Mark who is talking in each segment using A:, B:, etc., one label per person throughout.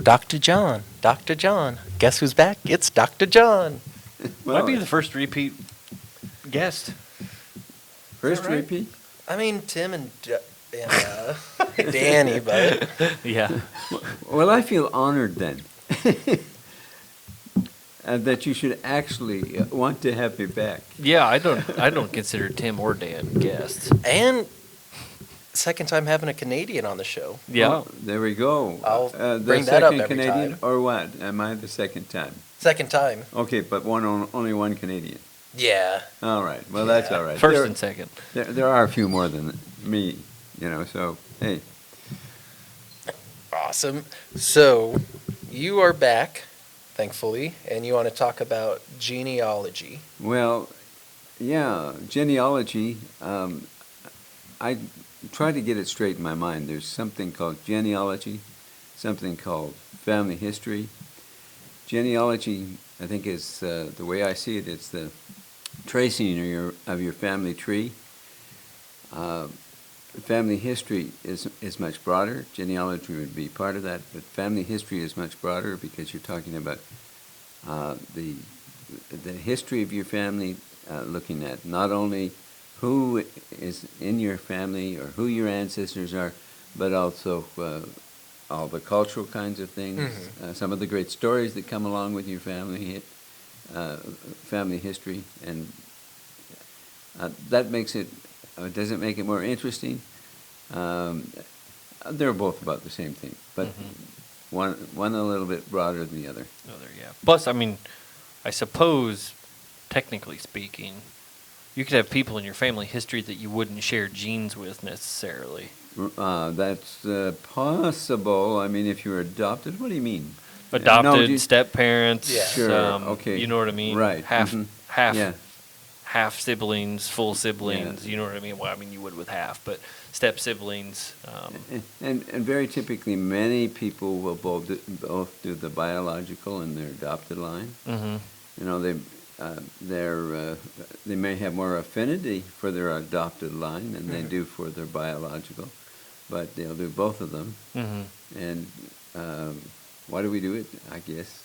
A: Dr. John. Dr. John. Guess who's back? It's Dr. John.
B: Might be the first repeat guest.
C: First
A: right?
C: repeat?
A: I mean, Tim and Danny, but
B: Yeah.
C: Well, I feel honored then that you should actually want to have me back.
B: Yeah, I don't consider Tim or Dan guests.
A: and second time having a Canadian on the show.
B: Yeah.
C: Oh, there we go.
A: I'll
C: The
A: bring that up
C: second
A: every
C: Canadian,
A: time.
C: or what? Am I the second time?
A: Second time.
C: Okay, but only one Canadian.
A: Yeah.
C: All right. Well, that's
A: Yeah.
C: all right.
B: First and second.
C: There are a few more than me, so, hey.
A: Awesome. So, you are back, thankfully, and you want to talk about genealogy.
C: Well, yeah, genealogy, I try to get it straight in my mind. There's something called genealogy, something called family history. Genealogy, I think, is the way I see it, it's the tracing of your family tree. Family history is much broader. Genealogy would be part of that, but family history is much broader because you're talking about the history of your family, looking at not only who is in your family or who your ancestors are, but also all the cultural kinds of things, some of the great stories that come along with your family history, and that makes it. Does it make it more interesting? They're both about the same thing, but one a little bit broader than the other.
B: Yeah. Plus, I mean, I suppose, technically speaking, you could have people in your family history that you wouldn't share genes with necessarily.
C: That's possible. I mean, if you're adopted, what do you mean?
B: Adopted, step parents.
A: Yeah.
C: Sure. Okay.
B: You know what I mean?
C: Right.
B: Half,
C: Yeah.
B: half siblings, full siblings. You know what I mean? Well, I mean, you would with half, but step siblings.
C: And very typically, many people will both do the biological and their adopted line. They may have more affinity for their adopted line than they do for their biological, but they'll do both of them. And why do we do it? I guess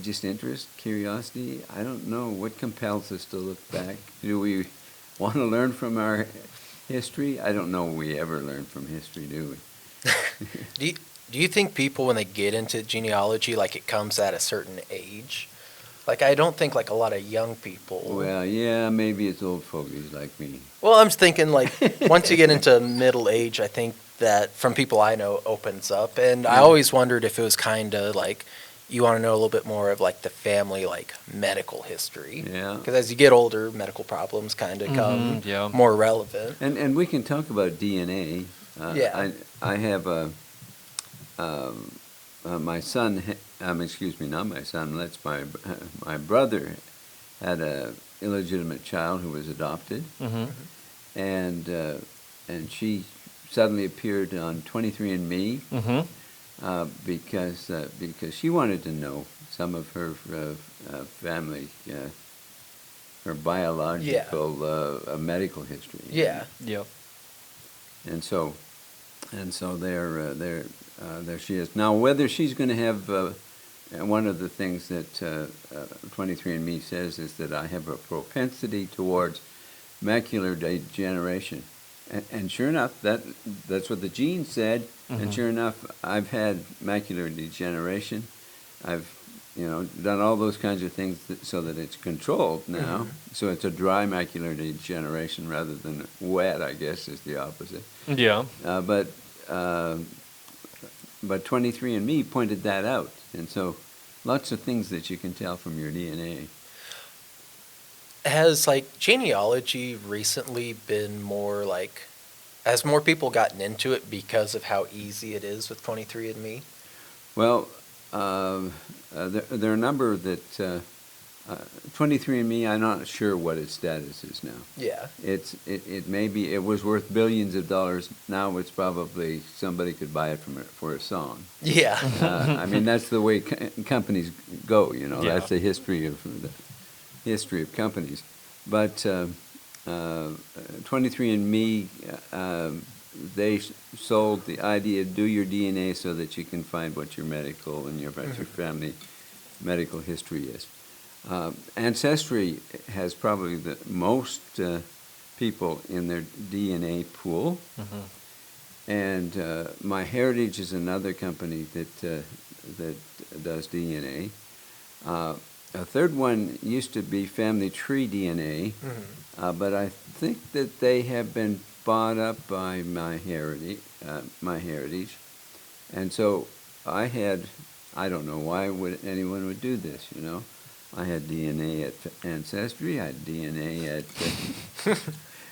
C: just interest, curiosity. I don't know what compels us to look back. Do we want to learn from our history? I don't know we ever learn from history, do we?
A: Do you think people, when they get into genealogy, like it comes at a certain age? Like, I don't think like a lot of young people.
C: Well, yeah, maybe it's old fogies like me.
A: Well, I'm just thinking like once you get into middle age, I think that from people I know opens up. And I always wondered if it was kind of like you want to know a little bit more of like the family like medical history.
C: Yeah.
A: Because as you get older, medical problems kind of come more relevant.
C: And we can talk about DNA.
A: Yeah.
C: I have my son. Excuse me, not my son. That's my brother had a illegitimate child who was adopted, and she suddenly appeared on 23andMe because she wanted to know some of her family, her biological medical history.
A: Yeah.
B: Yep.
C: And so there she is. Now, whether she's going to have one of the things that 23andMe says is that I have a propensity towards macular degeneration. And sure enough, that's what the gene said. And sure enough, I've had macular degeneration. I've done all those kinds of things so that it's controlled now. So it's a dry macular degeneration rather than wet, I guess, is the opposite.
B: Yeah.
C: But 23andMe pointed that out. And so lots of things that you can tell from your DNA.
A: Has like genealogy recently been more like, has more people gotten into it because of how easy it is with 23andMe?
C: Well, there are a number that 23andMe, I'm not sure what its status is now.
A: Yeah.
C: It was worth billions of dollars. Now it's probably somebody could buy it for a song.
A: Yeah.
C: I mean, that's the way companies go.
B: Yeah.
C: That's the history of companies. But 23andMe they sold the idea of do your DNA so that you can find what your medical and what your family medical history is. Ancestry has probably the most people in their DNA pool. And MyHeritage is another company that does DNA. A third one used to be Family Tree DNA, but I think that they have been bought up by MyHeritage. And so I don't know why anyone would do this, you know. I had DNA at Ancestry, I had DNA at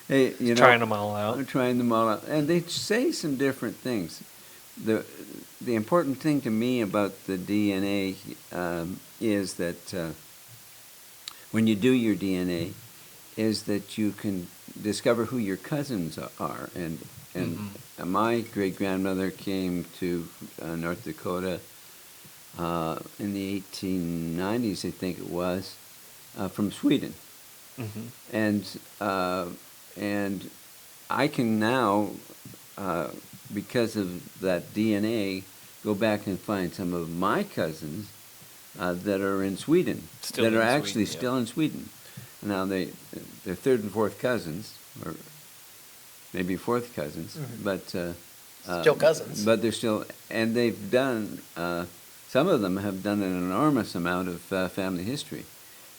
C: hey, you know,
B: Trying them all out.
C: I'm trying them all out, and they say some different things. The important thing to me about the DNA is that when you do your DNA, is that you can discover who your cousins are, and my great grandmother came to North Dakota in the 1890s, I think it was, from Sweden, and I can now, because of that DNA, go back and find some of my cousins that are in Sweden,
B: Still
C: that
B: in
C: are actually
B: Sweden,
C: still in Sweden. Now they're third and fourth cousins, or maybe fourth cousins, but
A: Still cousins.
C: But they're still, and they've done. Some of them have done an enormous amount of family history,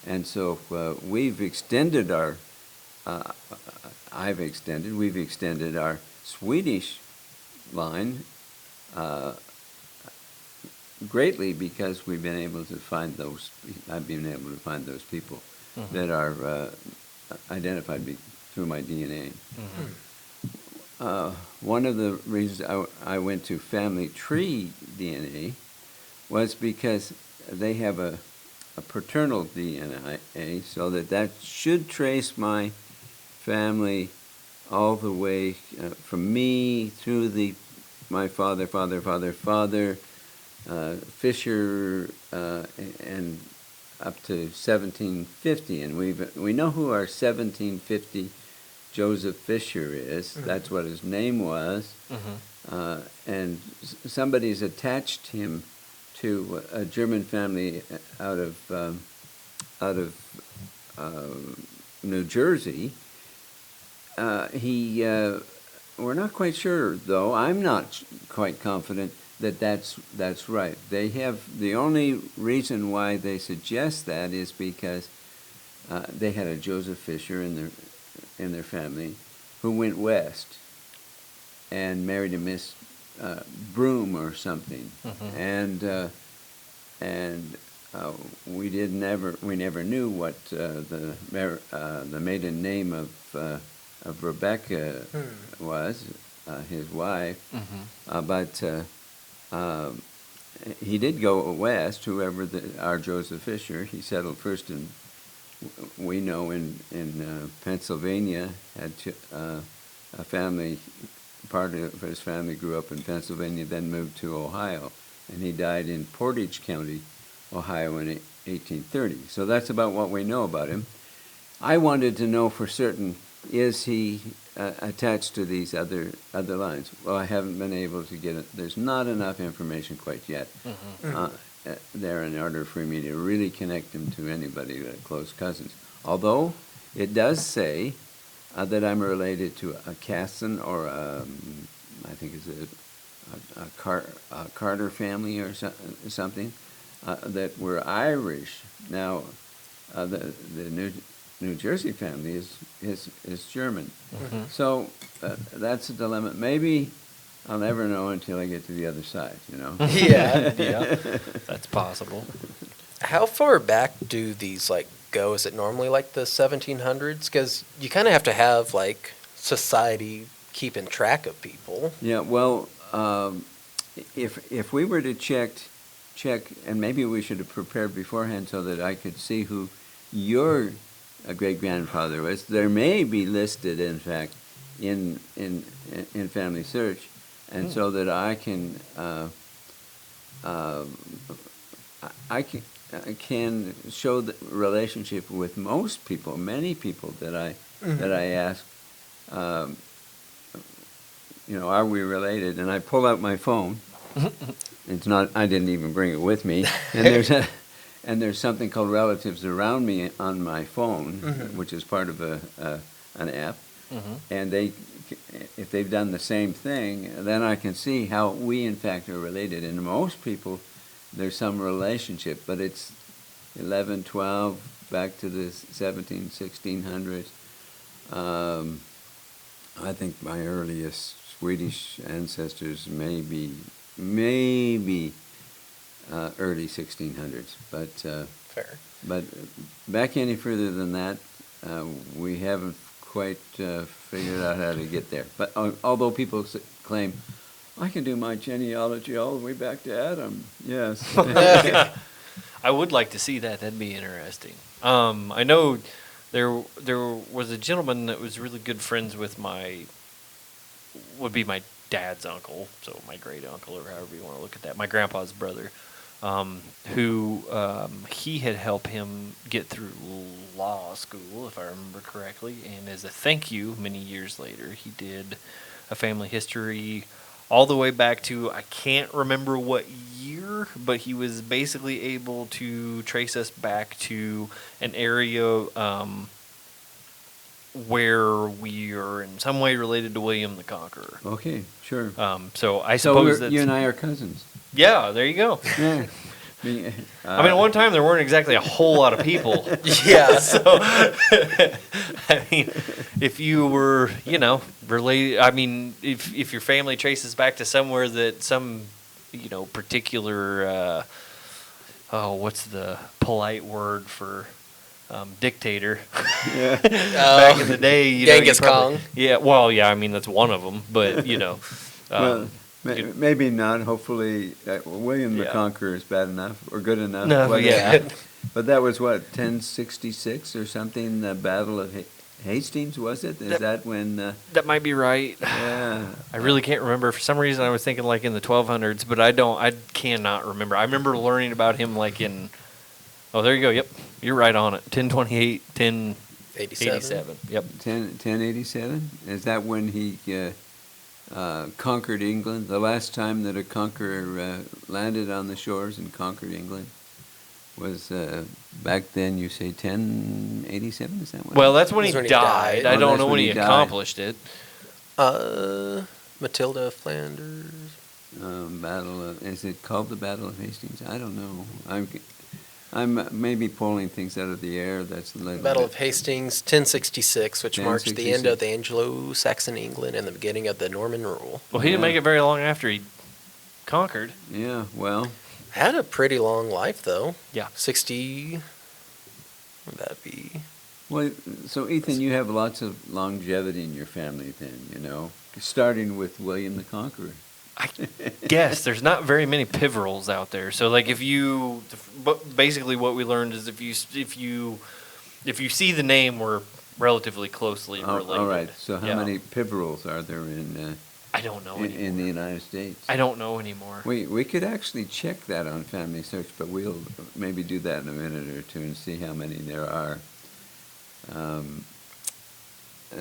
C: and so we've extended our. We've extended our Swedish line greatly because we've been able to find those. I've been able to find those people that are identified through my DNA. One of the reasons I went to Family Tree DNA was because they have a paternal DNA, so that should trace my family all the way from me through my father, Fisher, and up to 1750, and we know who our 1750 Joseph Fisher is. That's what his name was, and somebody's attached him to a German family out of New Jersey. We're not quite sure, though. I'm not quite confident that that's right. They have the only reason why they suggest that is because they had a Joseph Fisher in their family who went west and married a Miss Broom or something, and we never knew what the maiden name of Rebecca was, his wife, but he did go west. Whoever our Joseph Fisher, he settled first in Pennsylvania. Had a family. Part of his family grew up in Pennsylvania, then moved to Ohio, and he died in Portage County, Ohio, in 1830. So that's about what we know about him. I wanted to know for certain, is he attached to these other lines? Well, I haven't been able to get it. There's not enough information quite yet there in order for me to really connect him to anybody, close cousins. Although it does say that I'm related to a Casson or I think it's a Carter family or something that were Irish. Now the New Jersey family is German. So that's a dilemma. Maybe I'll never know until I get to the other side, you know?
A: Yeah.
B: That's possible.
A: How far back do these go? Is it normally like the 1700s? Because you kind of have to have society keeping track of people.
C: Yeah. Well, if we were to check, and maybe we should have prepared beforehand so that I could see who your great-grandfather was. There may be listed, in fact, in Family Search, and so that I can show the relationship with most people, many people that I ask are we related? And I pull out my phone. It's not. I didn't even bring it with me. And there's something called Relatives Around Me on my phone, which is part of an app. And if they've done the same thing, then I can see how we in fact are related. And most people, there's some relationship, but it's 11, 12, back to the 17, 1600s. I think my earliest Swedish ancestors maybe early 1600s, but
A: Fair.
C: but back any further than that, we haven't quite figured out how to get there. But although people claim, I can do my genealogy all the way back to Adam. Yes.
B: I would like to see that. That'd be interesting. I know there was a gentleman that was really good friends with would be my dad's uncle, so my great uncle, or however you want to look at that, my grandpa's brother, who he had helped him get through law school, if I remember correctly, and as a thank you, many years later, he did a family history all the way back to, I can't remember what year, but he was basically able to trace us back to an area where we are in some way related to William the Conqueror.
C: Okay, sure.
B: So I suppose
C: you and I are cousins.
B: Yeah, there you go.
C: Yeah.
B: I mean, at one time there weren't exactly a whole lot of people.
A: Yeah.
B: So, I mean, if you were, related, I mean, if your family traces back to somewhere that some, particular, what's the polite word for dictator?
C: Yeah.
B: Back in the day,
A: Genghis Khan.
B: Yeah, well, yeah, I mean, that's one of them, but,
C: Well, maybe not. Hopefully, William the Conqueror is bad enough or good enough.
B: No, yeah.
C: But that was what, 1066 or something. The Battle of Hastings, was it? Is that when?
B: That might be right.
C: Yeah.
B: I really can't remember. For some reason, I was thinking like in the 1200s, but I cannot remember. I remember learning about him like in. Oh, there you go. Yep, you're right on it. 1028, 1087. Yep.
C: 1087. Is that when he? Conquered England, the last time that a conqueror landed on the shores and conquered England was back then, you say 1087, is that what?
B: Well, that's when
A: That's
B: he
A: when he
B: died.
A: died.
B: I
C: Oh,
B: don't
C: that's
B: know
C: when
B: when
C: he
B: he
C: died.
B: accomplished it.
A: Matilda Flanders.
C: Is it called the Battle of Hastings? I don't know. I'm maybe pulling things out of the air. That's a little
A: Battle
C: bit.
A: of Hastings, 1066, which marks the end of the Anglo-Saxon England and the beginning of the Norman rule.
B: Well, he didn't make it very long after he conquered.
C: Yeah, well,
A: Had a pretty long life, though.
B: Yeah.
A: 60. Would that be?
C: well. So Ethan, you have lots of longevity in your family, then, starting with William the Conqueror.
B: I guess there's not very many Piverals out there. So like but basically what we learned is if you see the name, we're relatively closely related.
C: All right. So how
B: Yeah.
C: many Piverals are there in
B: I don't know anymore.
C: in the United States?
B: I don't know anymore.
C: We could actually check that on Family Search, but we'll maybe do that in a minute or two and see how many there are.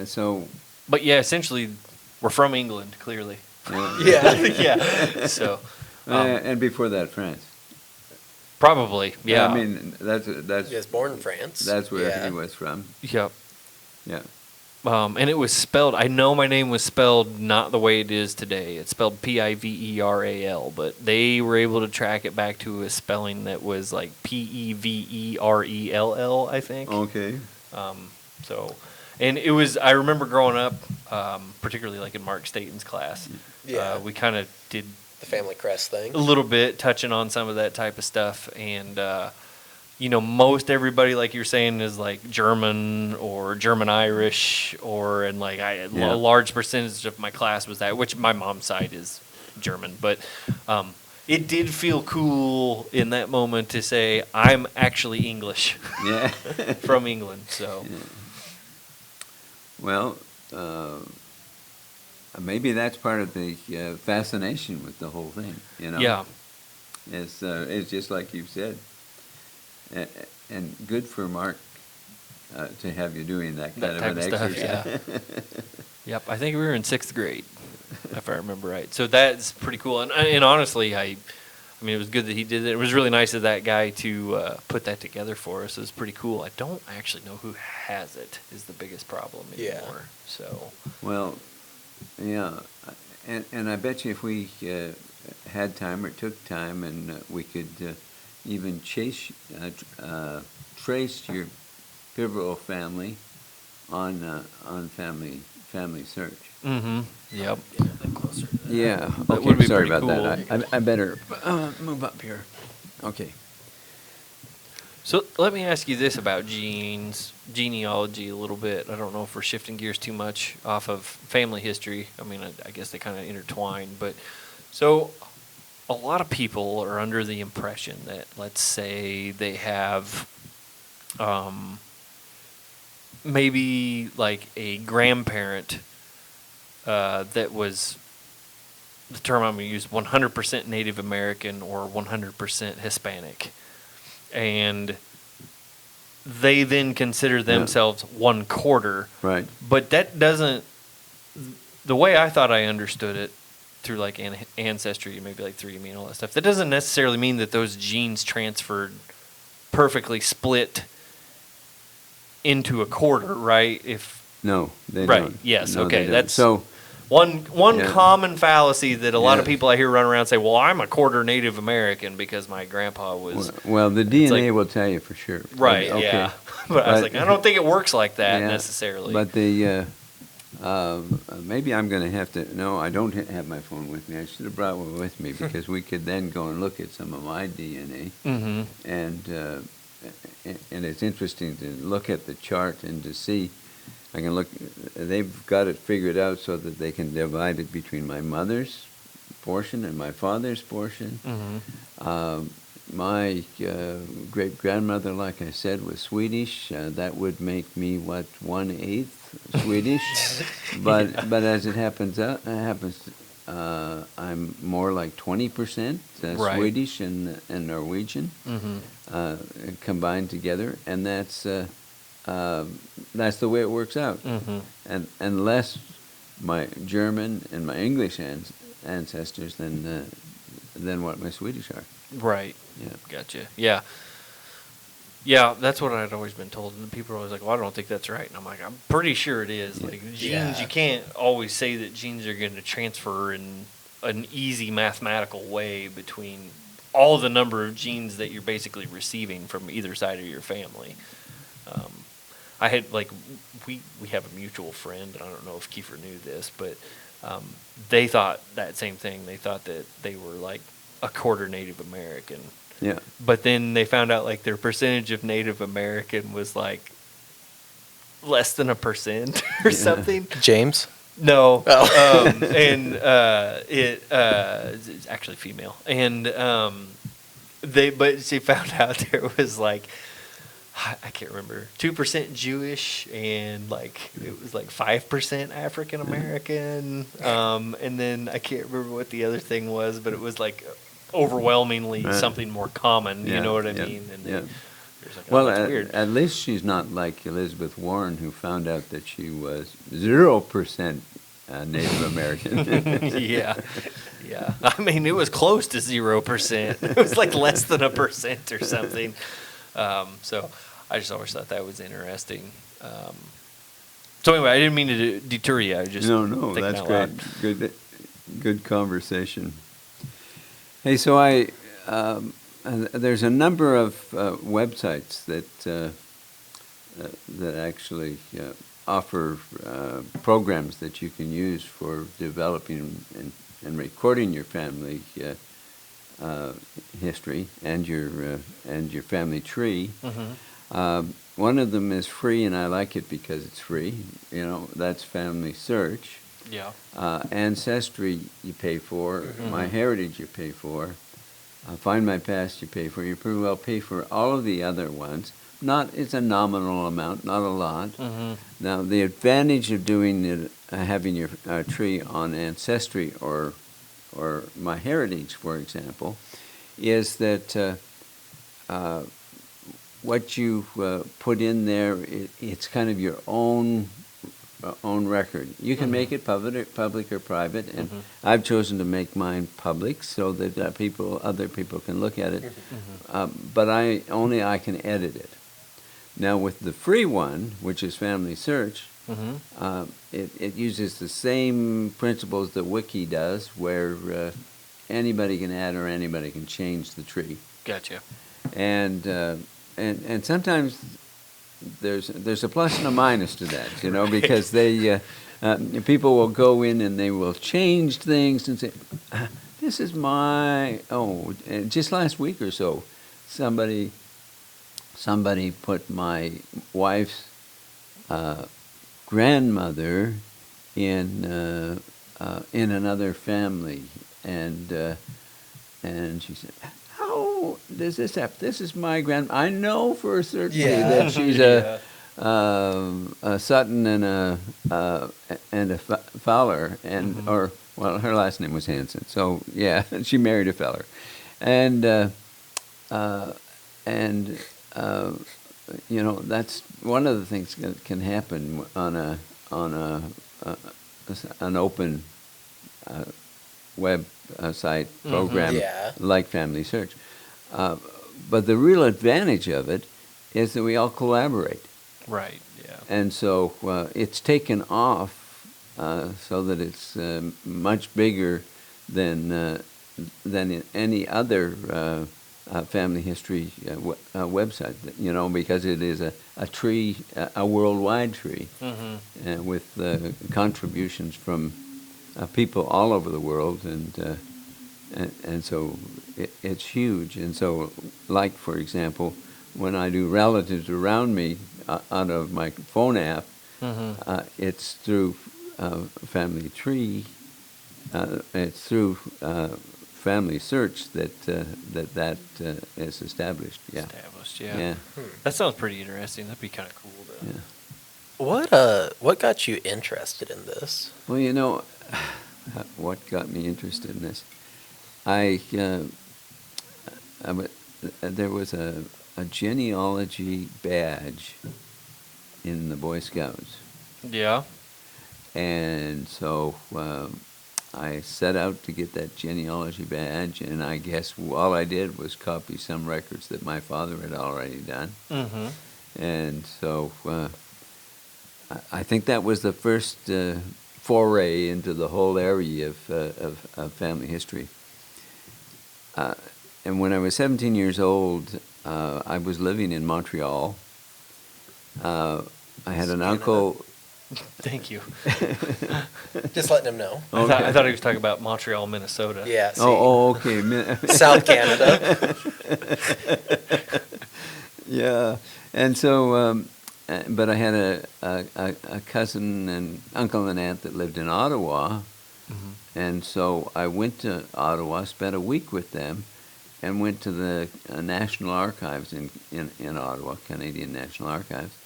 C: So.
B: But yeah, essentially, we're from England, clearly.
A: Yeah.
B: Yeah. So.
C: And before that, France.
B: Probably. Yeah.
C: I mean, that's
A: He was born in France.
C: that's where
A: Yeah.
C: he was from.
B: Yep.
C: Yeah.
B: And it was spelled. I know my name was spelled not the way it is today. It's spelled Piveral, but they were able to track it back to a spelling that was like Peverell, I think.
C: Okay.
B: And it was. I remember growing up, particularly like in Mark Staten's class.
A: Yeah.
B: We kind of did
A: The family crest thing.
B: a little bit touching on some of that type of stuff, and most everybody, like you're saying, is like German or German Irish, a large percentage of my class was that, which my mom's side is German, but it did feel cool in that moment to say I'm actually English
C: Yeah.
B: from England. So
C: Well, maybe that's part of the fascination with the whole thing.
B: yeah,
C: It's just like you've said. And good for Mark to have you doing that kind
B: That
C: of
B: type
C: an
B: of stuff,
C: exercise.
B: yep. I think we were in 6th grade. if I remember right. So that's pretty cool. And honestly, I mean, it was good that he did it. It was really nice of that guy to put that together for us. It was pretty cool. I don't actually know who has it is the biggest problem
A: Yeah.
B: anymore. So,
C: Well, yeah, and I bet you if we had time or took time, and we could even trace your pivotal family on family search.
B: yep.
A: Get a bit closer to that.
C: Yeah.
B: That
C: Okay.
B: would be
C: Sorry
B: pretty
C: about
B: cool.
C: that. I better move up here. Okay.
B: So let me ask you this about genealogy a little bit. I don't know if we're shifting gears too much off of family history. I mean, I guess they kind of intertwine. But so a lot of people are under the impression that, let's say, they have maybe like a grandparent that was, the term I'm going to use, 100% Native American or 100% Hispanic. And they then consider themselves 1/4.
C: Right.
B: But that doesn't, the way I thought I understood it through like ancestry, maybe like 3andMe and all that stuff, that doesn't necessarily mean that those genes transferred perfectly split into 1/4, right?
C: No, they
B: Right,
C: don't.
B: yes,
C: No,
B: okay,
C: they don't.
B: that's-
C: So.
B: One
C: Yeah.
B: common fallacy that a lot of
C: Yeah.
B: people I hear run around say, well, I'm 1/4 Native American because my grandpa was.
C: Well, the DNA
B: like-
C: will tell you for sure.
B: Right,
C: Okay.
B: yeah. But I was
C: But-
B: like, I don't think it works like that
C: Yeah,
B: necessarily.
C: But maybe I'm going to have to. No, I don't have my phone with me. I should have brought one with me because we could then go and look at some of my DNA,
B: mm-hmm.
C: and it's interesting to look at the chart and to see. I can look. They've got it figured out so that they can divide it between my mother's portion and my father's portion.
B: Mm-hmm.
C: My great grandmother, like I said, was Swedish. That would make me 1/8 Swedish. But as it happens, I'm more like 20%
B: Right.
C: Swedish and Norwegian
B: Mm-hmm.
C: combined together, and that's the way it works out.
B: Mm-hmm.
C: And unless my German and my English ancestors than what my Swedish are.
B: Right.
C: Yeah.
B: Gotcha. Yeah. Yeah, that's what I'd always been told. And people are always like, well, I don't think that's right. And I'm like, I'm pretty sure it is.
C: Yeah.
B: Like, genes,
A: Yeah.
B: you can't always say that genes are going to transfer in an easy mathematical way between all the number of genes that you're basically receiving from either side of your family. I had, like, we have a mutual friend, and I don't know if Kiefer knew this, but they thought that same thing. They thought that they were, like, 1/4 Native American.
C: Yeah.
B: But then they found out, like, their percentage of Native American was, like, less than 1% or
C: Yeah.
B: something.
A: James?
B: No.
A: Oh.
B: And it's actually female. And but she found out there was, like, I can't remember, 2% Jewish and like it was like 5% African American. And then I can't remember what the other thing was, but it was like overwhelmingly
C: Right.
B: something more common. You
C: Yeah,
B: know what I
C: yeah,
B: mean? And
C: yeah.
B: there's like,
C: Well,
B: that's weird.
C: at least she's not like Elizabeth Warren, who found out that she was 0% Native American.
B: Yeah. Yeah. I mean, it was close to 0%. It was like less than 1% or something. So I just always thought that was interesting. So anyway, I didn't mean to deter you. I was just
C: No,
B: thinking
C: that's
B: out
C: great.
B: loud.
C: Good conversation. Hey, so there's a number of websites that actually offer programs that you can use for developing and recording your family history and your family tree.
B: Mm-hmm.
C: One of them is free, and I like it because it's free. That's Family Search.
B: Yeah.
C: Ancestry you pay for.
B: Mhm.
C: My Heritage you pay for. Find My Past you pay for. You pretty well pay for all of the other ones. It's a nominal amount, not a lot.
B: Mm-hmm.
C: Now, the advantage of doing it, having your tree on Ancestry or My Heritage, for example, is that what you put in there, it's kind of your own own record. You can make it public or private, and I've chosen to make mine public so that other people can look at it. But I can edit it. Now with the free one, which is Family Search, it uses the same principles that Wiki does, where anybody can add or anybody can change the tree.
B: Gotcha.
C: And sometimes there's a plus and a minus to that, because people will go in and they will change things and say, this is and just last week or so, somebody put my wife's grandmother in another family, and she said, "How does this happen? This is my grand. I know for certainty that she's a Sutton and a Fowler, and or her last name was Hanson. So yeah, she married a Feller, and that's one of the things that can happen on an open web site program like Family Search. But the real advantage of it is that we all collaborate.
B: Right. Yeah.
C: And so it's taken off so that it's much bigger than in any other family history website, because it is a tree, a worldwide tree, with contributions from people all over the world, and so it's huge. And so, like for example, when I do relatives around me out of my phone app, it's through Family Tree. It's through Family Search that is established. Yeah.
B: Established. Yeah.
C: Yeah.
B: That sounds pretty interesting. That'd be kind of cool.
A: What got you interested in this?
C: Well, what got me interested in this? There was a genealogy badge in the Boy Scouts.
B: Yeah.
C: And so I set out to get that genealogy badge, and I guess all I did was copy some records that my father had already done. And so I think that was the first foray into the whole area of family history. And when I was 17 years old, I was living in Montreal. I had an uncle.
B: Thank you.
A: Just letting him know.
B: Okay. I thought he was talking about Montreal, Minnesota.
A: Yeah. See.
C: Okay.
A: South Canada.
C: Yeah, and so, but I had a cousin and uncle and aunt that lived in Ottawa, and so I went to Ottawa, spent a week with them, and went to the National Archives in Ottawa, Canadian National Archives,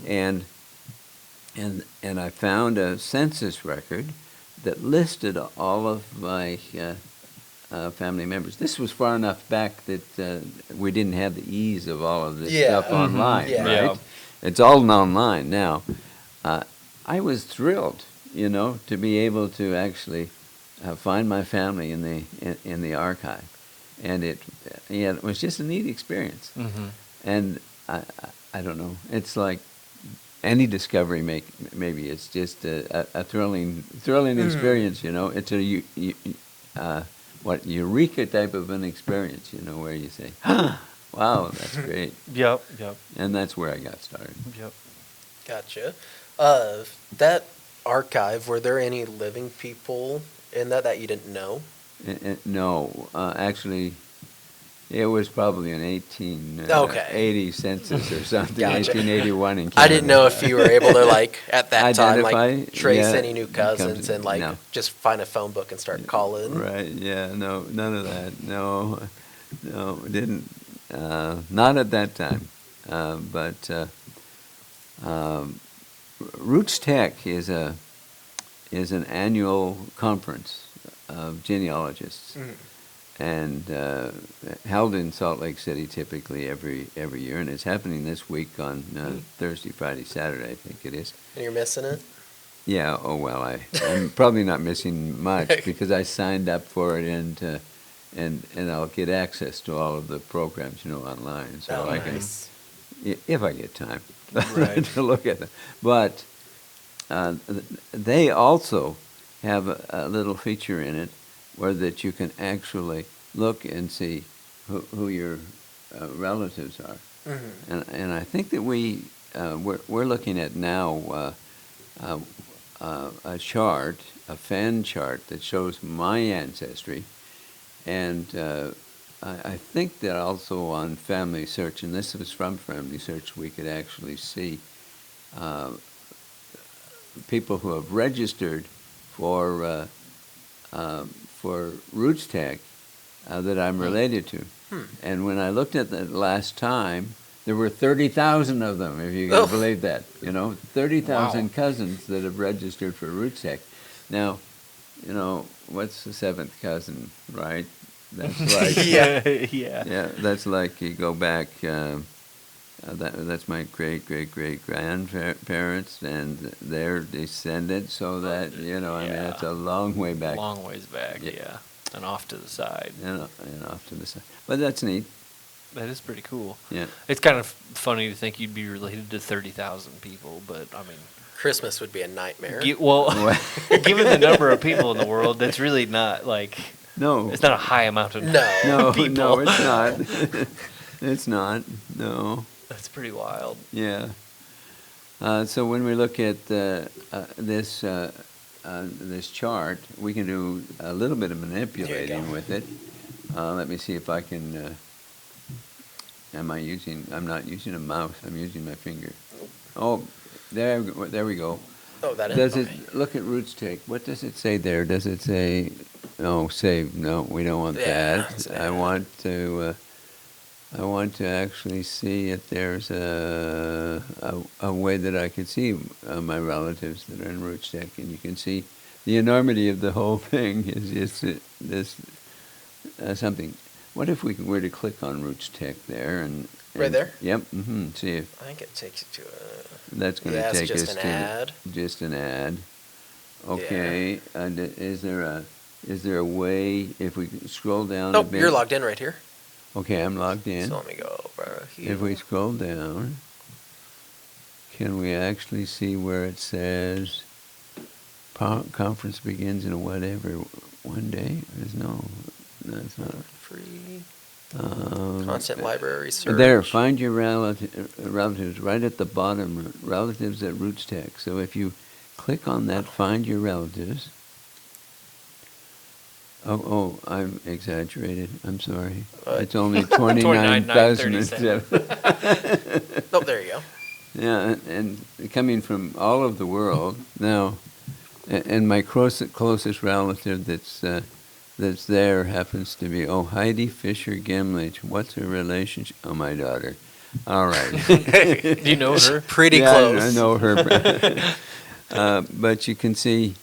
C: and I found a census record that listed all of my family members. This was far enough back that we didn't have the ease of all of this stuff online, right?
B: Yeah.
C: It's all online now. I was thrilled, to be able to actually find my family in the archive, and it was just a neat experience. And I don't know, it's like any discovery maybe it's just a thrilling experience, It's a eureka type of an experience, where you say, wow, that's great.
B: Yep.
C: And that's where I got started.
B: Yep.
A: Gotcha. That archive, were there any living people in that you didn't know?
C: No, actually, it was probably an 1880 census or something,
A: Gotcha.
C: 1881 in Canada.
A: I didn't know if you were able to, at that time,
C: Identify?
A: trace
C: Yeah.
A: any new cousins and,
C: No.
A: just find a phone book and start calling.
C: Right, yeah, no, none of that. No, didn't. Not at that time. But Roots Tech is an annual conference of genealogists, and held in Salt Lake City typically every year, and it's happening this week on Thursday, Friday, Saturday, I think it is.
A: And you're missing it?
C: Yeah. Oh well, I'm probably not missing much
A: Right.
C: because I signed up for it, and I'll get access to all of the programs, online, so
A: Oh,
C: I can,
A: nice.
C: if I get time,
B: Right.
C: to look at them. But they also have a little feature in it where that you can actually look and see who your relatives are. And I think that we're looking at now a chart, a fan chart that shows my ancestry, and I think that also on Family Search, and this was from Family Search, we could actually see uh, people who have registered for Roots Tech that I'm related to. And when I looked at that last time, there were 30,000 of them, if you can
A: Oh.
C: believe that. 30,000
B: Wow.
C: cousins that have registered for Roots Tech. Now, what's the seventh cousin, right? That's like,
A: Yeah.
B: Yeah.
C: yeah, that's like you go back. That's my great grandparents and their descendants. So that I mean, that's a long way back.
B: Long ways back,
C: Yeah.
B: yeah. And off to the side.
C: And off to the side. But that's neat.
B: That is pretty cool.
C: Yeah.
B: It's kind of funny to think you'd be related to 30,000 people, but I mean,
A: Christmas would be a nightmare.
B: well, given the number of people in the world, that's really not like
C: No.
B: it's not a high amount of
A: No.
B: people.
C: No, it's not. It's not. No.
B: That's pretty wild.
C: Yeah. So when we look at this chart, we can do a little bit of manipulating
A: go.
C: with it. Let me see if I can. I'm not using a mouse. I'm using my finger. Oh, there we go.
A: Oh, that is.
C: Does
A: okay.
C: it look at Roots Take? What does it say there? Does it say? Oh, save. No, we don't want
A: Yeah,
C: that.
A: save.
C: I want to actually see if there's a way that I can see my relatives that are in Roots Tech, and you can see the enormity of the whole thing is just this something. What if we were to click on Roots Tech there and
A: Right there?
C: Yep. See if
A: I think it takes you to a.
C: that's going to
A: Yeah, it's
C: take
A: just
C: us
A: an
C: to
A: ad.
C: just an ad. Okay. And is there a way if we scroll down?
A: Oh,
C: a bit?
A: you're logged in right here.
C: Okay, I'm logged in.
A: So let me go over here.
C: If we scroll down, can we actually see where it says conference begins in whatever one day? No, it's not.
A: Free constant library search.
C: There, find your relatives right at the bottom, relatives at Roots Tech. So if you click on that, find your relatives. Oh, I'm exaggerated. I'm sorry.
A: What?
C: It's only 29,000
B: 29,937.
A: Oh, there you go.
C: Yeah, and coming from all over the world now, and my closest relative that's there happens to be Heidi Fisher Gimlich. What's her relationship? Oh, my daughter. All right.
B: Do you know her?
A: Pretty
C: Yeah,
A: close.
C: I know her. But you can see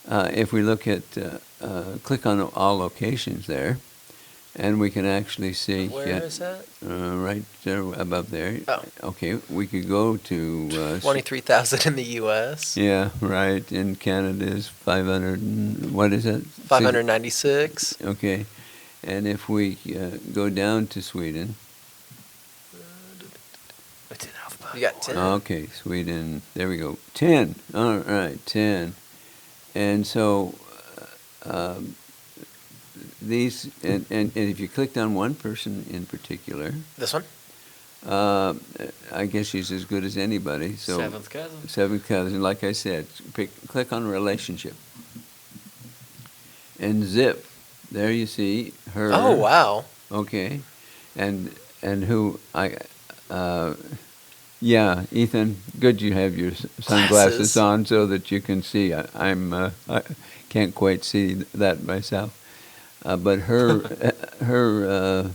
C: if we look at click on all locations there, and we can actually see.
A: Where is that?
C: Right there, above there.
A: Oh.
C: Okay, we could go to
A: 23,000 in the U.S.
C: Yeah, right. In Canada is 500. What is it?
A: 596.
C: Okay, and if we go down to Sweden.
B: It's in alphabetical.
A: You got 10.
C: Okay, Sweden. There we go. 10. All right, 10. And so these, and if you clicked on one person in particular,
A: This one?
C: I guess she's as good as anybody. So
B: Seventh cousin.
C: Seventh cousin, like I said, click on relationship. And zip, there you see her.
A: Oh, wow.
C: Okay, and who yeah, Ethan, good you have your sunglasses
A: Glasses.
C: on so that you can see. I can't quite see that myself, but her.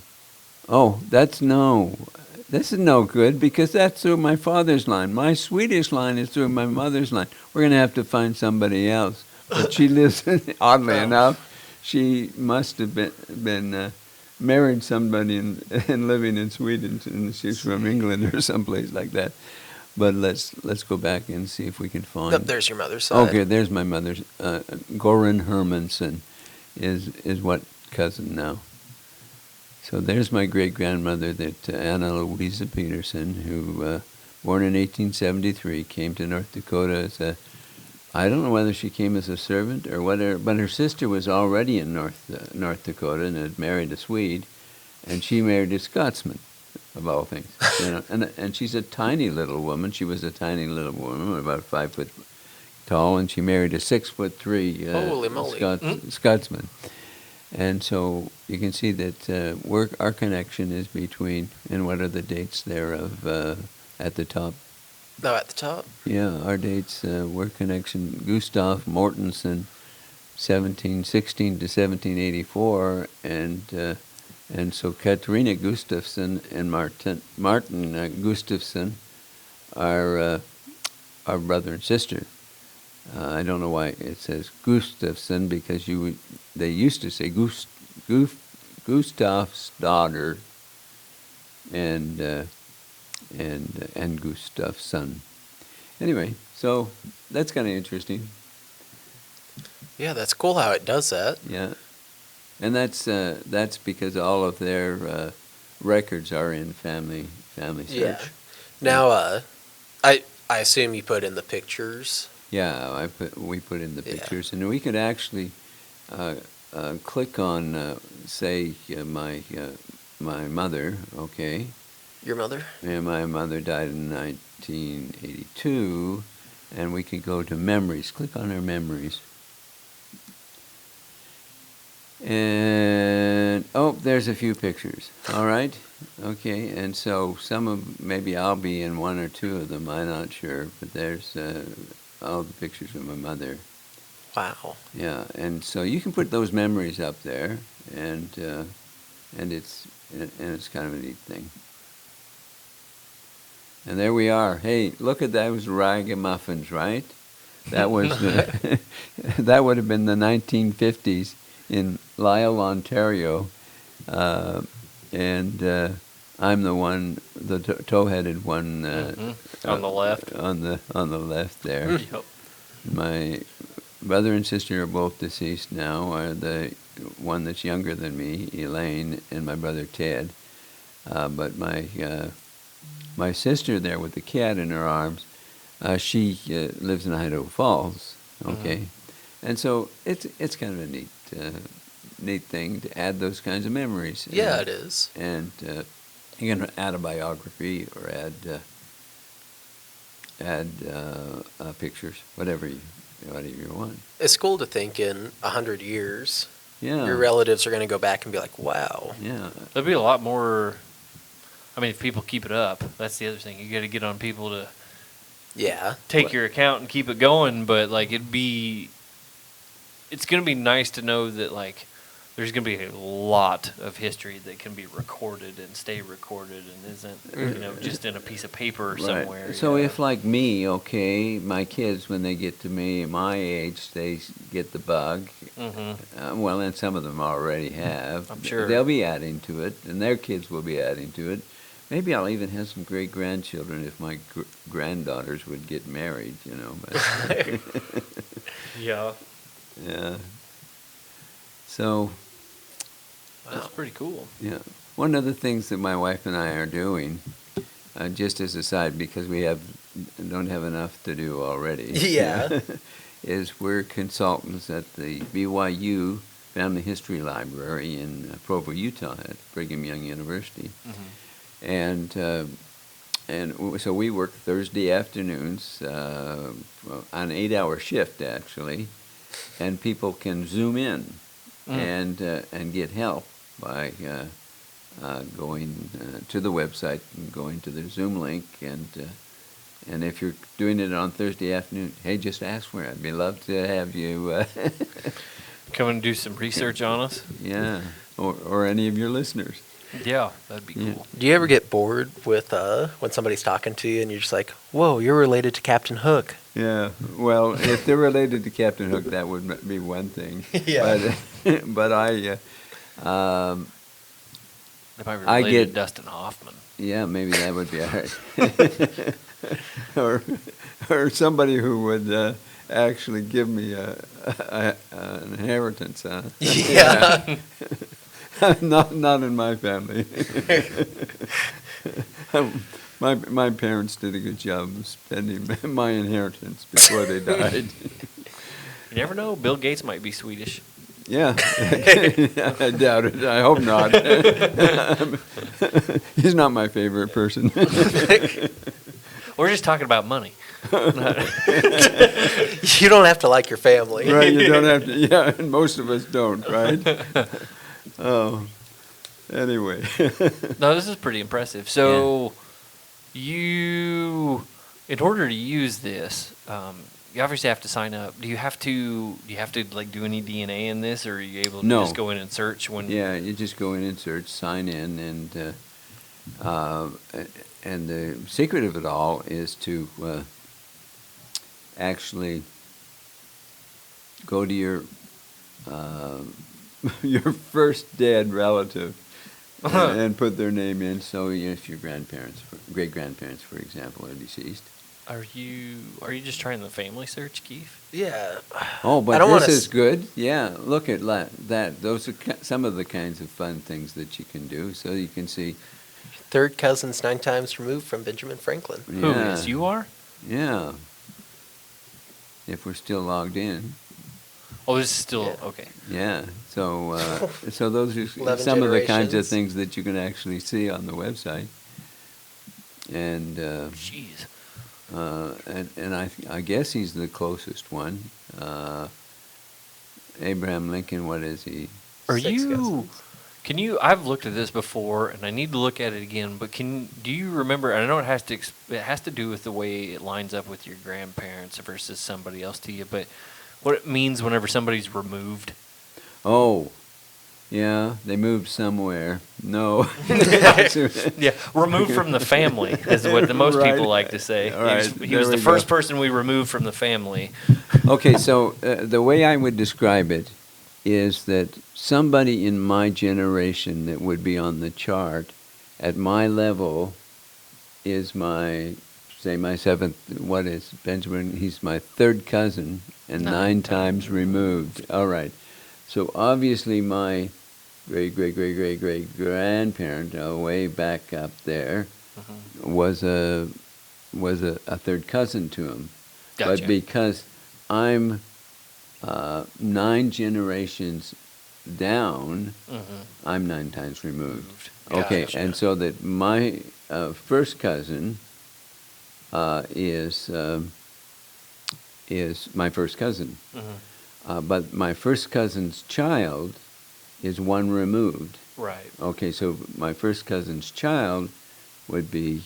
C: Oh, this is no good because that's through my father's line. My Swedish line is through my mother's line. We're going to have to find somebody else. But she lives, oddly enough, she must have been married somebody and living in Sweden, and she's from England or someplace like that. But let's go back and see if we can find.
A: Nope, there's your mother's side.
C: Okay, there's my mother's. Goran Hermanson is what cousin now. So there's my great-grandmother, that Anna Louisa Peterson, who, born in 1873, came to North Dakota as a, I don't know whether she came as a servant or whether, but her sister was already in North Dakota and had married a Swede, and she married a Scotsman, of all things. And she's a tiny little woman. She was a tiny little woman, about 5 foot tall, and she married a 6'3"
A: Holy moly.
C: Scotsman. And so you can see that our connection is between, and what are the dates there of at the top?
A: No, at the top.
C: Yeah, our dates, work connection, Gustav Mortensen, 1716 to 1784, and so Katarina Gustafsson and Martin Gustafsson are brother and sister. I don't know why it says Gustafsson, because they used to say Gustav's daughter and Gustav's son. Anyway, so that's kind of interesting.
A: Yeah, that's cool how it does that.
C: Yeah, and that's because all of their records are in family search.
A: Yeah. Now, I assume you put in the pictures.
C: Yeah, we put in the pictures, and we could actually click on, say, my mother. Okay.
A: Your mother?
C: And my mother died in 1982, and we could go to memories. Click on her memories. And, there's a few pictures. All right. Okay, and so maybe I'll be in one or two of them, I'm not sure, but there's all the pictures of my mother.
A: Wow.
C: Yeah, and so you can put those memories up there, and it's kind of a neat thing. And there we are. Hey, look at those ragamuffins, right? That was that would have been the 1950s in Lisle, Ontario, and I'm the one, the tow-headed one
B: on the left.
C: On the left there.
B: Yep.
C: My brother and sister are both deceased now. The one that's younger than me, Elaine, and my brother Ted. But my sister there with the cat in her arms, she lives in Idaho Falls. Okay, and so it's kind of a neat thing to add those kinds of memories.
A: Yeah, it is.
C: And you can add a biography or add pictures, whatever you want.
A: It's cool to think in 100 years,
C: Yeah.
A: your relatives are going to go back and be like, wow.
C: Yeah.
B: There'll be a lot more. I mean, if people keep it up, that's the other thing. You got to get on people to take your account and keep it going. But like, it's going to be nice to know that like there's going to be a lot of history that can be recorded and stay recorded and isn't just in a piece of paper somewhere.
C: Right. So if like me, okay, my kids when they get to me my age, they get the bug. Well, and some of them already have.
B: I'm sure
C: they'll be adding to it, and their kids will be adding to it. Maybe I'll even have some great-grandchildren if my granddaughters would get married, But
B: yeah.
C: Yeah. So.
B: That's pretty cool.
C: Yeah. One of the things that my wife and I are doing, just as a side, because we don't have enough to do already.
A: Yeah.
C: Is we're consultants at the BYU Family History Library in Provo, Utah, at Brigham Young University. And so we work Thursday afternoons on an 8-hour shift, actually, and people can Zoom in and get help by going to the website and going to the Zoom link. And if you're doing it on Thursday afternoon, hey, just ask for it. I'd be love to have you
B: come and do some research on us.
C: Yeah, or any of your listeners.
B: Yeah, that'd be cool.
C: Yeah.
A: Do you ever get bored with when somebody's talking to you and you're just like, whoa, you're related to Captain Hook?
C: Yeah, well, if they're related to Captain Hook, that would be one thing.
A: Yeah.
C: But I...
B: They might be
C: I
B: related to
C: get-
B: Dustin Hoffman.
C: Yeah, maybe that would be all right. or somebody who would actually give me an inheritance.
A: Yeah.
C: Not in my family. My parents did a good job of spending my inheritance before they died.
B: You never know. Bill Gates might be Swedish.
C: Yeah, I doubt it. I hope not. He's not my favorite person.
B: We're just talking about money.
A: You don't have to like your family.
C: Right, you don't have to. Yeah, and most of us don't, right? Oh, anyway.
B: No, this is pretty impressive. So, you, in order to use this, you obviously have to sign up. Do you have to like do any DNA in this, or are you able to
C: No.
B: just go in and search when?
C: Yeah, you just go in and search, sign in, and the secret of it all is to actually go to your your first dead relative and put their name in. So if your grandparents, great grandparents, for example, are deceased.
B: Are you just trying the family search, Keith?
A: Yeah.
C: Oh,
A: I
C: but
A: don't wanna
C: this is
A: s-
C: good. Yeah, look at that. Those are some of the kinds of fun things that you can do. So you can see.
A: Third cousins 9 times removed from Benjamin Franklin.
B: Who
C: Yeah,
B: is? You are?
C: Yeah. If we're still logged in.
B: Oh, this is still
A: Yeah.
B: okay.
C: Yeah. So so those are
A: 11
C: some of the kinds of
A: generations.
C: things that you can actually see on the website. And
B: Jeez.
C: and I guess he's the closest one. Abraham Lincoln. What is he?
B: Are
A: 6
B: you?
A: cousins.
B: Can you? I've looked at this before, and I need to look at it again. But do you remember? I know it has to. It has to do with the way it lines up with your grandparents versus somebody else to you. But what it means whenever somebody's removed.
C: Oh, yeah. They moved somewhere. No.
B: Yeah, removed from the family is what the most people
C: Right.
B: like to say.
C: All right,
B: He was
C: there
B: the
C: we
B: first
C: go.
B: person we removed from the family.
C: Okay, so the way I would describe it is that somebody in my generation that would be on the chart at my level is my seventh, what is Benjamin? He's my third cousin and 9 times removed. All right. So obviously my great-great-great-great-great-grandparent way back up there was a third cousin to him.
B: Gotcha.
C: But because I'm 9 generations down, I'm 9 times removed. Okay,
B: Gotcha.
C: and so that my first cousin is my first cousin. But my first cousin's child is 1 removed.
B: Right.
C: Okay, so my first cousin's child would be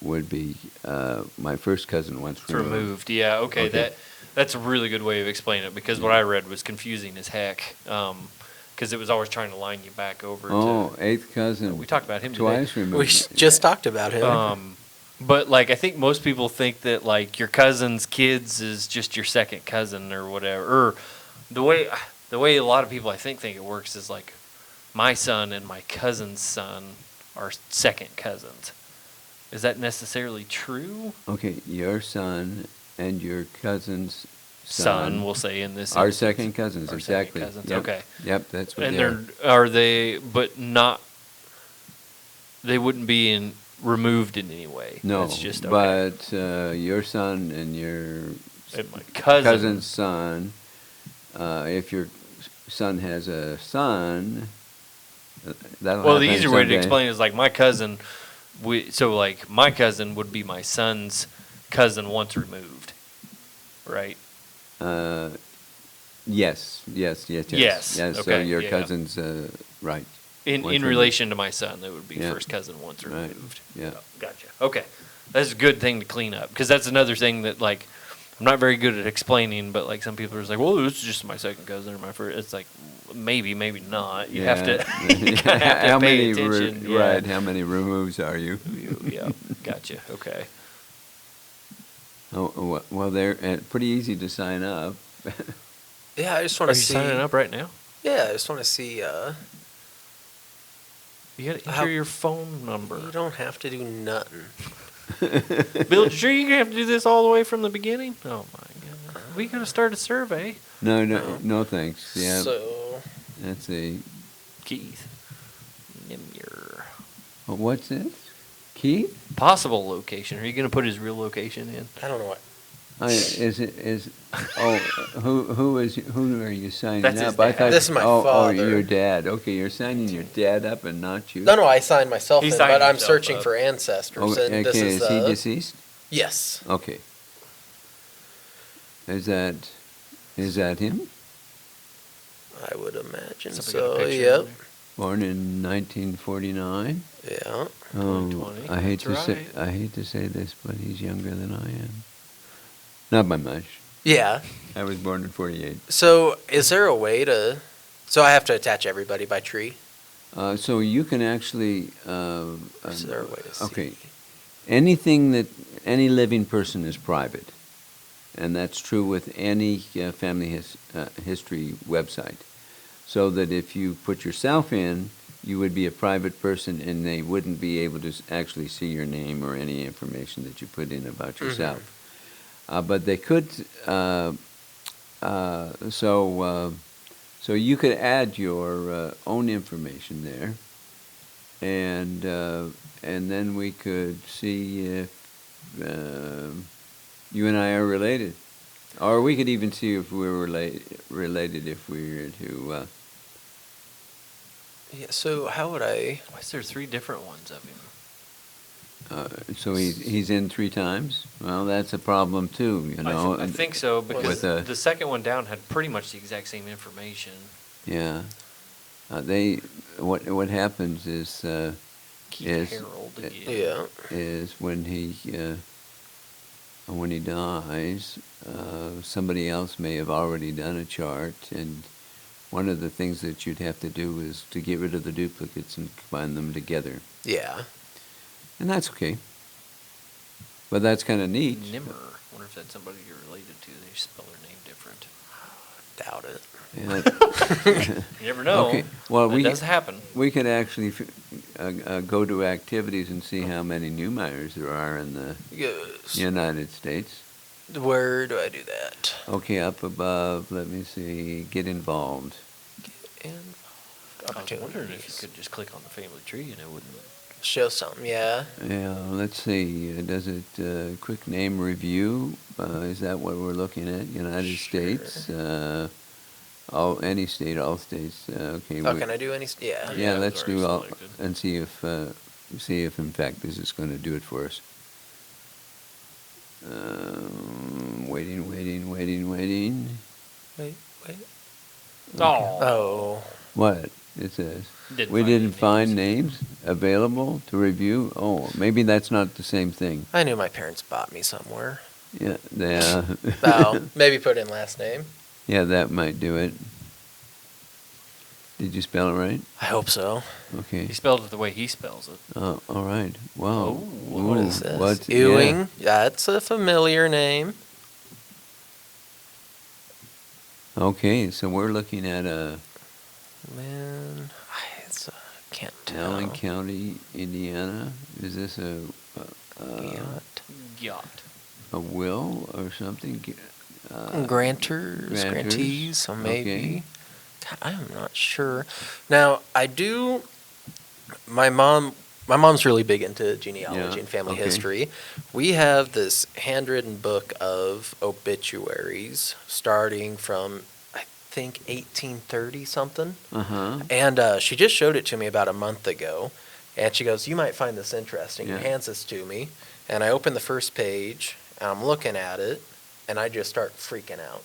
C: my first cousin once
B: It's
C: removed.
B: removed. Yeah. Okay.
C: Okay.
B: That's a really good way of explaining it because what I read was confusing as heck. Because it was always trying to line you back over.
C: Oh,
B: to,
C: 8th cousin.
B: we talked about him today.
C: Twice removed.
A: We just talked about him.
B: But like I think most people think that like your cousin's kids is just your second cousin or whatever. Or the way a lot of people I think it works is like my son and my cousin's son are second cousins. Is that necessarily true?
C: Okay, your son and your cousin's
B: Son, we'll say in this
C: are
B: instance.
C: second cousins,
B: Are
C: exactly.
B: second cousins,
C: Yep.
B: okay.
C: Yep, that's what
B: And
C: they are.
B: are they, but not, they wouldn't be removed in any way.
C: No,
B: It's just, okay.
C: but your son and your
B: And my cousin.
C: cousin's son, if your son has a son, that'll
B: Well, the
C: happen
B: easier way to
C: someday.
B: explain it is like my cousin, so like my cousin would be my son's cousin once removed, right?
C: Yes.
B: Yes,
C: So
B: okay,
C: your
B: yeah.
C: cousin's right.
B: In
C: Once removed.
B: relation to my son, that would be
C: Yeah.
B: first cousin once
C: Right,
B: removed.
C: yeah.
B: Oh, gotcha. Okay, that's a good thing to clean up because that's another thing that like I'm not very good at explaining, but like some people are just like, well, this is just my second cousin or my first. It's like maybe not. You have to. You kinda have to
C: how
B: pay
C: many
B: attention. Yeah.
C: right? How many removes are you?
B: Yeah, gotcha. Okay.
C: Oh, well, they're pretty easy to sign up.
A: Yeah, I just want
B: Are
A: to
B: you
A: see.
B: signing up right now?
A: Yeah, I just want to see
B: You got to
A: How-
B: enter your phone number.
A: You don't have to do nothing.
B: Bill, you sure you gonna have to do this all the way from the beginning? Oh my goodness. We gotta start a survey.
C: No, thanks. Yeah,
A: So,
C: that's a.
B: Keith. Nimir.
C: What's this? Keith?
B: Possible location. Are you gonna put his real location in?
A: I don't know what.
C: Who are you signing
B: That's his
C: up? I
B: dad.
C: thought,
A: This is my
C: oh,
A: father.
C: your dad. Okay, you're signing your dad up and not you.
A: No, I signed myself
B: He
A: in,
B: signed
A: but I'm
B: himself
A: searching
B: up.
A: for ancestors,
C: Oh,
A: and this
C: okay,
A: is
C: is he deceased?
A: Yes.
C: Okay. Is that him?
A: I would imagine
B: Somebody got a
A: so.
B: picture
A: Yep.
B: in there?
C: Born in 1949.
A: Yeah.
C: Oh,
B: 2020,
C: I hate to
B: that's
C: say
B: right.
C: I hate to say this, but he's younger than I am. Not by much.
A: Yeah.
C: I was born in 48.
A: So, is there a way to? So I have to attach everybody by tree.
C: So you can actually.
A: Is there a way to see?
C: Okay. Any living person is private, and that's true with any family history website. So that if you put yourself in, you would be a private person, and they wouldn't be able to actually see your name or any information that you put in about yourself. But they could. So you could add your own information there, and then we could see if you and I are related, or we could even see if we're related if we were to.
A: Yeah. So how would I?
B: Why is there 3 different ones of him?
C: So he's in 3 times. Well, that's a problem too, you know.
B: I think so because
C: With
B: the second one down had pretty much the exact same information.
C: Yeah. What happens is
B: Keith Harold again.
A: Yeah.
C: is when he dies, somebody else may have already done a chart, and one of the things that you'd have to do is to get rid of the duplicates and combine them together,
A: Yeah.
C: and that's okay. But that's kind of neat.
B: Nimmer. Wonder if that's somebody you're related to. They spell their name different.
A: Doubt it.
C: Yeah.
B: You never know.
C: Okay. Well,
B: It does happen.
C: We could actually go to activities and see how many Neumeyers there are in the
A: Yes.
C: United States.
A: Where do I do that?
C: Okay, up above, let me see, get involved.
B: I was wondering if you could just click on the family tree and it wouldn't.
A: Show something, yeah.
C: Yeah, let's see, does it, quick name review, is that what we're looking at? United States, any state, all states, okay.
A: Oh, can I do any? Yeah.
C: Yeah,
B: it was
C: let's do
B: already
C: all,
B: selected.
C: and see if in fact this is gonna do it for us. Waiting.
A: Wait.
B: Oh.
A: Oh.
C: What? It says.
B: Didn't
C: We
B: find
C: didn't
B: any
C: find names available to review? Oh, maybe that's not the same thing.
A: I knew my parents bought me somewhere.
C: Yeah,
A: Oh, maybe put in last name.
C: yeah, that might do it. Did you spell it right?
A: I hope so.
C: Okay.
B: He spelled it the way he spells it.
C: All right. Wow.
B: Oh,
A: What is this?
C: What's-
A: Ewing. That's a familiar name.
C: yeah. Okay, so we're looking at
A: Man, can't tell.
C: Allen County, Indiana. Is this a
A: Yacht.
C: will or something?
A: Granters,
C: grantors,
A: grantees, so maybe.
C: okay.
A: God, I'm not sure. Now, I do. My mom's really big into genealogy
C: Yeah,
A: and family
C: okay.
A: history. We have this handwritten book of obituaries starting from, I think, 1830 something.
C: Uh-huh.
A: And she just showed it to me about a month ago. And she goes, "You might find this interesting."
C: Yeah.
A: And hands this to me. And I open the first page, and I'm looking at it, and I just start freaking out.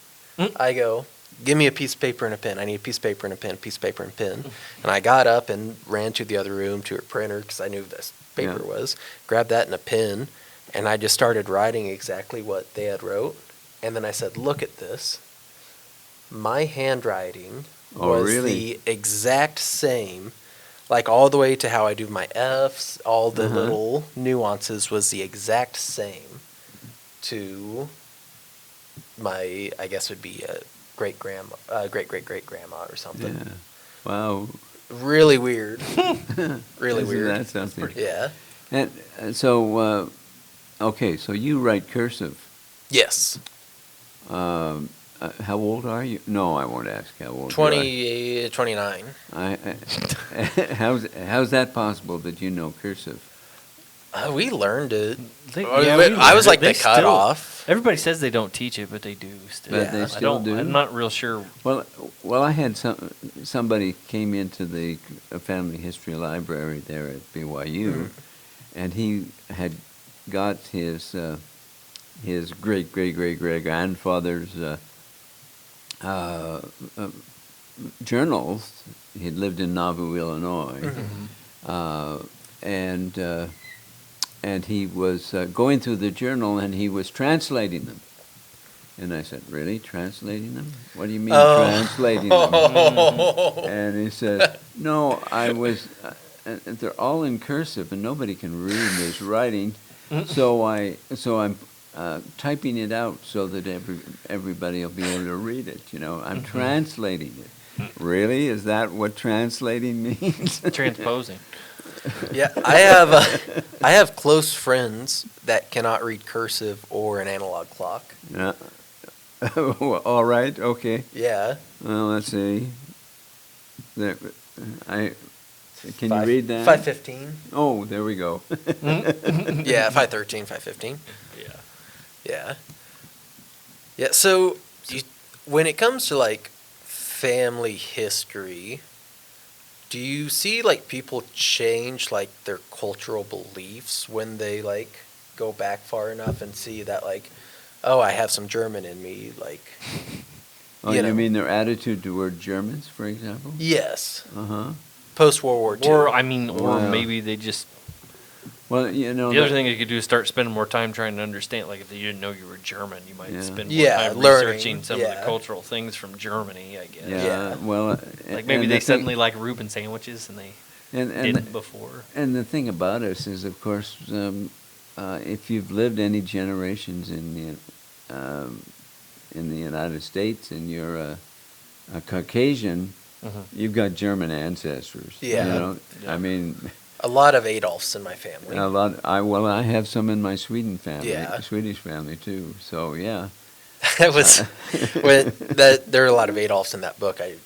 A: I go, "Give me a piece of paper and a pen. I need a piece of paper and a pen, piece of paper and a pen." And I got up and ran to the other room to her printer because I knew this paper
C: Yeah.
A: was. Grabbed that and a pen, and I just started writing exactly what they had wrote. And then I said, "Look at this." My handwriting
C: Oh,
A: was
C: really?
A: the exact same, like all the way to how I do my F's, all the
C: Uh-huh.
A: little nuances was the exact same to my, I guess would be a great great grandma or something.
C: Yeah. Wow.
A: really weird. Really
C: Isn't
A: weird.
C: that something?
A: Yeah.
C: And so, okay, so you write cursive.
A: Yes.
C: How old are you? No, I won't ask how old you are.
A: 29.
C: How's that possible that you know cursive?
A: We learned it.
B: I
A: was like the cutoff.
B: Everybody says they don't teach it, but they do still.
C: But they still do?
B: I'm not real sure.
C: Well, I had somebody came into the family history library there at BYU, and he had got his great grandfather's journals. He'd lived in Nauvoo, Illinois, and he was going through the journal, and he was translating them. And I said, "Really, translating them? What do you mean translating them?" And he said, "No, I was. They're all in cursive, and nobody can read this writing. So I'm typing it out so that everybody will be able to read it. You know, I'm translating it. Really? Is that what translating means?
B: Transposing.
A: Yeah, I have close friends that cannot read cursive or an analog clock.
C: Yeah. All right. Okay.
A: Yeah.
C: Well, let's see. There, can you read that?
A: 515.
C: Oh, there we go.
A: Yeah, 513, 515.
B: Yeah.
A: Yeah. Yeah. So, when it comes to like family history, do you see like people change like their cultural beliefs when they like go back far enough and see that like, oh, I have some German in me, like.
C: Oh, you mean their attitude toward Germans, for example?
A: Yes.
C: Post
A: World War II.
B: Or maybe they just.
C: Well, you know.
B: The other thing you could do is start spending more time trying to understand. Like if you didn't know you were German, you might spend more time
A: learning,
B: researching some of the cultural things from Germany. I guess.
C: Yeah. Well,
B: like maybe they suddenly like Reuben sandwiches and they didn't before.
C: And the thing about us is, of course, if you've lived any generations in the United States and you're a Caucasian, you've got German ancestors.
A: Yeah.
C: You know?
B: Yeah.
C: I mean.
A: A lot of Adolfs in my family.
C: A lot. I have some in my Swedish family too. So yeah.
A: It was there are a lot of Adolfs in that book I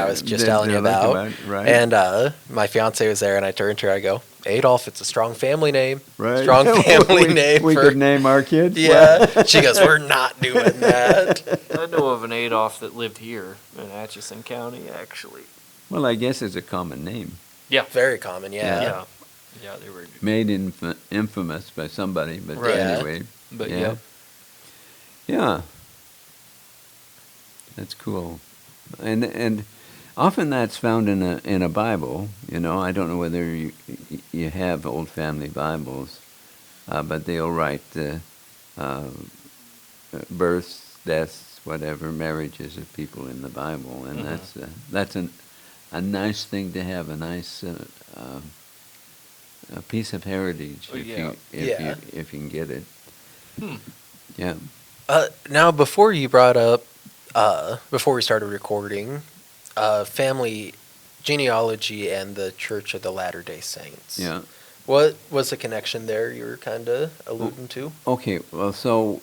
A: was just telling you about.
C: Right.
A: And my fiance was there, and I turned to her. I go, Adolf, it's a strong family name.
C: Right.
A: Strong family name.
C: We could name our kids.
A: Yeah. She goes, we're not doing that.
B: I know of an Adolf that lived here in Atchison County, actually.
C: Well, I guess it's a common name.
B: Yeah.
A: Very common, yeah.
B: Yeah, they were
C: made infamous by somebody, but anyway.
B: But
C: yeah. That's cool. And often that's found in a Bible. You know, I don't know whether you have old family Bibles, but they'll write births, deaths, whatever, marriages of people in the Bible, and that's a nice thing to have, a nice a piece of heritage if you can get it. Yeah.
A: Now, before you brought up, before we started recording, family genealogy and the Church of the Latter-day Saints.
C: Yeah.
A: What was the connection there you were kind of alluding to?
C: Okay, well, so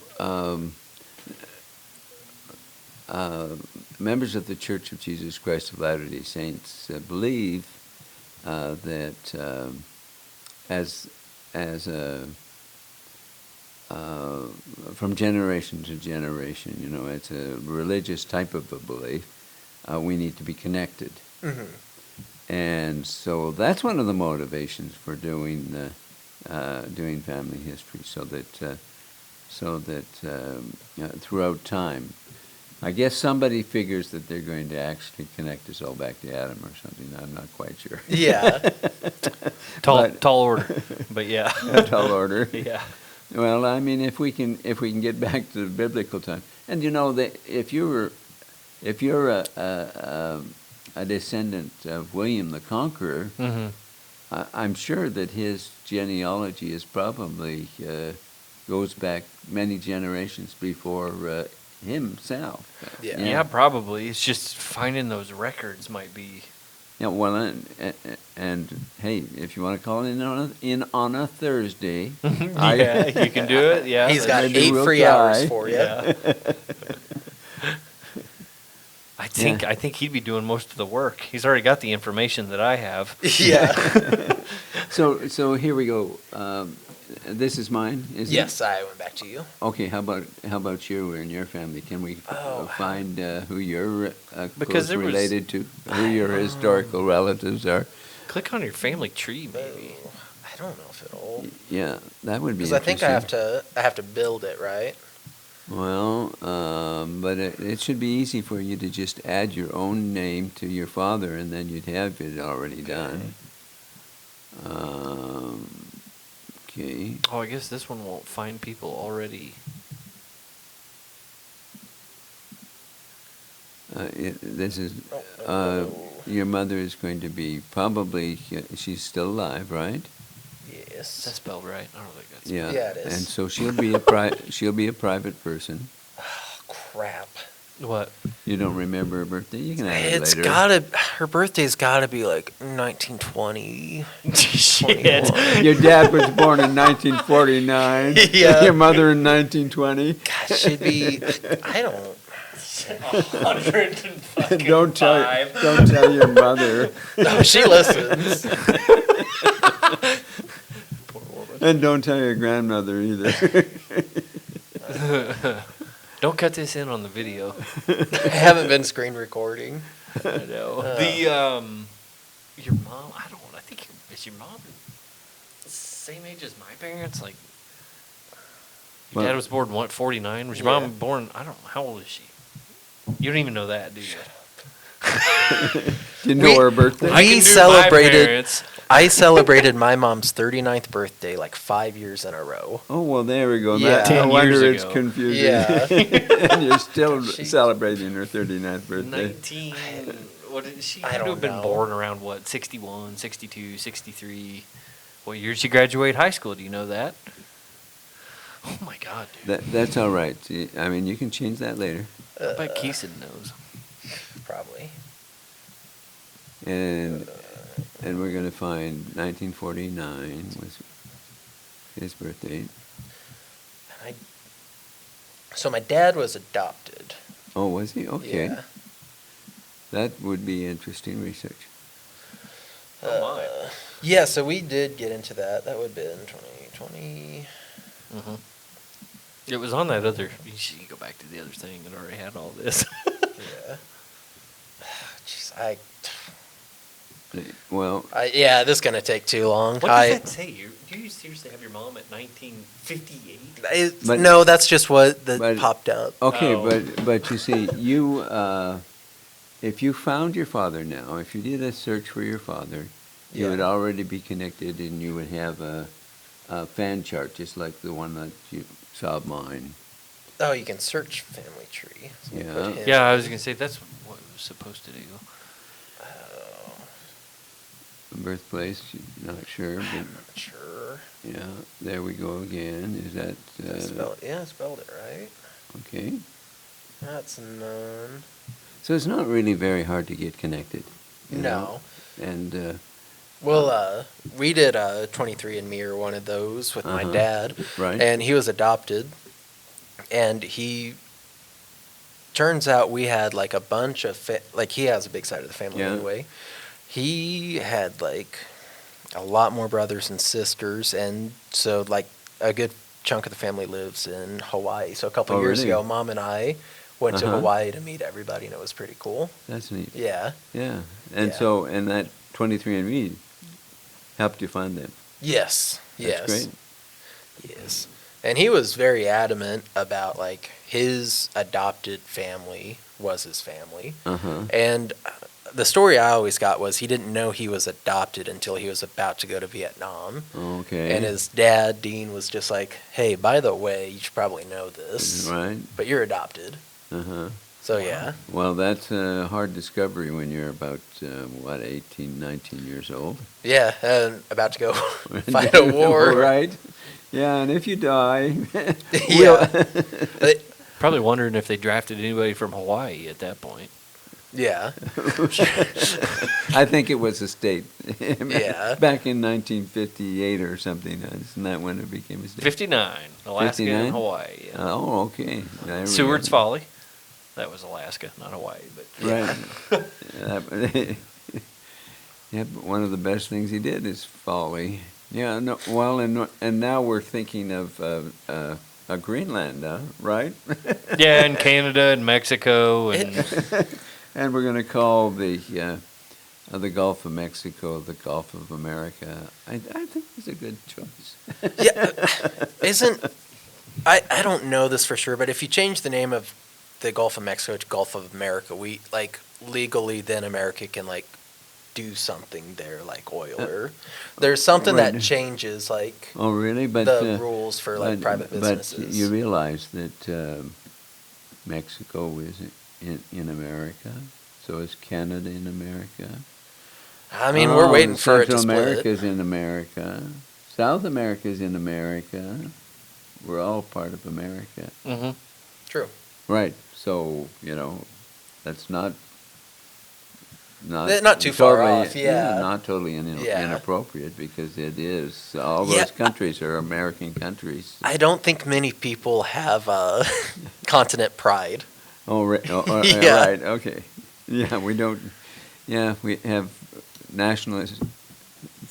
C: members of the Church of Jesus Christ of Latter-day Saints believe that from generation to generation, you know, it's a religious type of a belief. We need to be connected, and so that's one of the motivations for doing family history, so that throughout time. I guess somebody figures that they're going to actually connect us all back to Adam or something. I'm not quite sure.
A: Yeah.
B: Tall order, but yeah.
C: A tall order.
B: Yeah.
C: Well, I mean, if we can get back to the biblical time, and you know, if you're a descendant of William the Conqueror, I'm sure that his genealogy is probably goes back many generations before himself.
A: Yeah.
B: Yeah, probably. It's just finding those records might be
C: Yeah, well, and hey, if you want to call in on a Thursday,
B: Yeah, you can do it. Yeah,
A: He's got
C: maybe
A: 8
C: we'll
A: free
C: try.
A: hours for you.
B: Yeah. I think
C: Yeah.
B: I think he'd be doing most of the work. He's already got the information that I have.
A: Yeah.
C: So here we go. This is mine. Is it?
A: Yes, I went back to you.
C: Okay. How about you and your family? Can we
A: Oh.
C: find who you're
B: Because
C: close
B: there was-
C: related to? Who your historical relatives are?
B: Click on your family tree, maybe.
A: Oh, I don't know if it'll.
C: Yeah, that would be.
A: Because I think I
C: interesting.
A: have to build it, right?
C: Well, but it should be easy for you to just add your own name to your father, and then you'd have it already done. Okay.
B: Oh, I guess this one won't find people already.
C: This is
A: Oh.
C: your mother is going to be probably she's still alive, right?
B: Is that
A: Yes.
B: spelled right? I don't think that's.
C: Yeah.
A: Yeah, it is.
C: And so she'll be she'll be a private person.
A: Crap.
B: What?
C: You don't remember her birthday? You can add it
A: It's
C: later.
A: gotta. Her birthday's gotta be like 1920.
B: Shit.
C: Your dad was born in 1949.
A: Yeah.
C: Your mother in 1920.
A: God, she'd be. I don't.
B: 105.
C: Don't tell your mother,
A: No, she listens.
B: Poor woman.
C: and don't tell your grandmother either.
B: Don't cut this in on the video.
A: I haven't been screen recording.
B: I know.
A: Uh.
B: Your mom. I think is your mom same age as my parents? Like, your
C: Well-
B: dad was born in what, 49? Was your
A: Yeah.
B: mom born? I don't know. How old is she? You don't even know that, do you?
C: Do you know
A: We-
C: her birthday?
A: we
B: I can do
A: celebrated-
B: My parents.
A: I celebrated my mom's 39th birthday like 5 years in a row.
C: Oh, well, there we go.
A: Yeah.
C: No
B: 10
C: wonder
B: years
C: it's
B: ago.
C: confusing.
A: Yeah.
C: And you're still
A: She-
C: celebrating her 39th birthday.
B: 19. What did she
A: I
B: had to
A: don't
B: have been
A: know.
B: born around what? 61, 62, 63. What year did she graduate high school? Do you know that? Oh my God, dude.
C: That's all right. I mean, you can change that later.
B: I bet Keeson knows.
A: Probably.
C: And we're going to find 1949 was his birthday.
A: So my dad was adopted.
C: Oh, was he? Okay.
A: Yeah.
C: That would be interesting research.
B: Oh, my.
A: Yeah, so we did get into that. That would have been 2020.
B: Mm-hmm. It was on that other. You should go back to the other thing. It already had all this.
A: Yeah. Jeez,
C: Well,
A: yeah, this is gonna take too long.
B: What does that say? Do you seriously have your mom at 1958?
C: But-
A: No, that's just what
C: but-
A: popped up.
C: okay,
B: Oh.
C: but you see, you if you found your father now, if you did a search for your father, you
A: Yeah.
C: would already be connected, and you would have a fan chart just like the one that you saw of mine.
A: Oh, you can search family tree. So we'll
C: Yeah.
A: put him
B: Yeah, I was
A: in.
B: gonna say that's what it was supposed to do.
A: Oh,
C: Birthplace, not sure, but
A: I'm not sure.
C: yeah, there we go again. Is that
A: I spelled it right.
C: okay?
A: That's none.
C: So it's not really very hard to get connected. you know?
A: No.
C: And
A: Well, we did 23andMe or one of those with my
C: Uh-huh.
A: dad,
C: right.
A: and he was adopted, and he turns out we had like a bunch of like he has a big side of the family
C: Yeah.
A: anyway. He had like a lot more brothers and sisters, and so like a good chunk of the family lives in Hawaii. So a couple
C: Oh,
A: of years
C: really?
A: ago, Mom and I went to
C: Uh-huh.
A: Hawaii to meet everybody, and it was pretty cool.
C: That's neat.
A: Yeah.
C: Yeah. And
A: Yeah.
C: so, and that 23andMe helped you find them.
A: Yes.
C: That's
A: Yes.
C: great.
A: Yes. And he was very adamant about like his adopted family was his family.
C: Uh-huh.
A: And the story I always got was he didn't know he was adopted until he was about to go to Vietnam.
C: Okay.
A: And his dad, Dean, was just like, "Hey, by the way, you should probably know this,
C: Right.
A: but you're adopted."
C: Uh-huh.
A: So yeah.
C: Well, that's a hard discovery when you're about, 18, 19 years old.
A: Yeah, and about to go fight a war.
C: Right. Yeah, and if you die,
A: Yeah.
B: Probably wondering if they drafted anybody from Hawaii at that point.
A: Yeah.
C: I think it was a state.
A: Yeah.
C: Back in 1958 or something. Isn't that when it became a state?
B: 59, Alaska
C: 59?
B: and Hawaii. Yeah.
C: Oh, okay. There we
B: Seward's
C: go.
B: Folly. That was Alaska, not Hawaii. But
C: Right. Yeah, but one of the best things he did is folly. Yeah, no, well, and now we're thinking of Greenland, right?
B: yeah, and Canada and Mexico and
C: And we're going to call the Gulf of Mexico the Gulf of America. I think it's a good choice.
A: Isn't I don't know this for sure, but if you change the name of the Gulf of Mexico to Gulf of America, we like legally then America can like do something there like oil or there's something
C: Right.
A: that changes like
C: Oh, really? But
A: the rules for like private
C: But
A: businesses.
C: you realize that Mexico is in America, so is Canada in America.
A: I mean, we're waiting for it to
C: Central
A: split.
C: America's in America. South America's in America. We're all part of America.
B: Mhm.
A: True.
C: Right. So, that's not
A: Not too far
C: totally-
A: off, yeah.
C: Not totally
A: Yeah.
C: inappropriate because it is. All
A: Yeah.
C: those countries are American countries.
A: I don't think many people have continent pride.
C: Oh, right.
A: Yeah.
C: Right. Okay. Yeah, we don't. Yeah, we have nationalist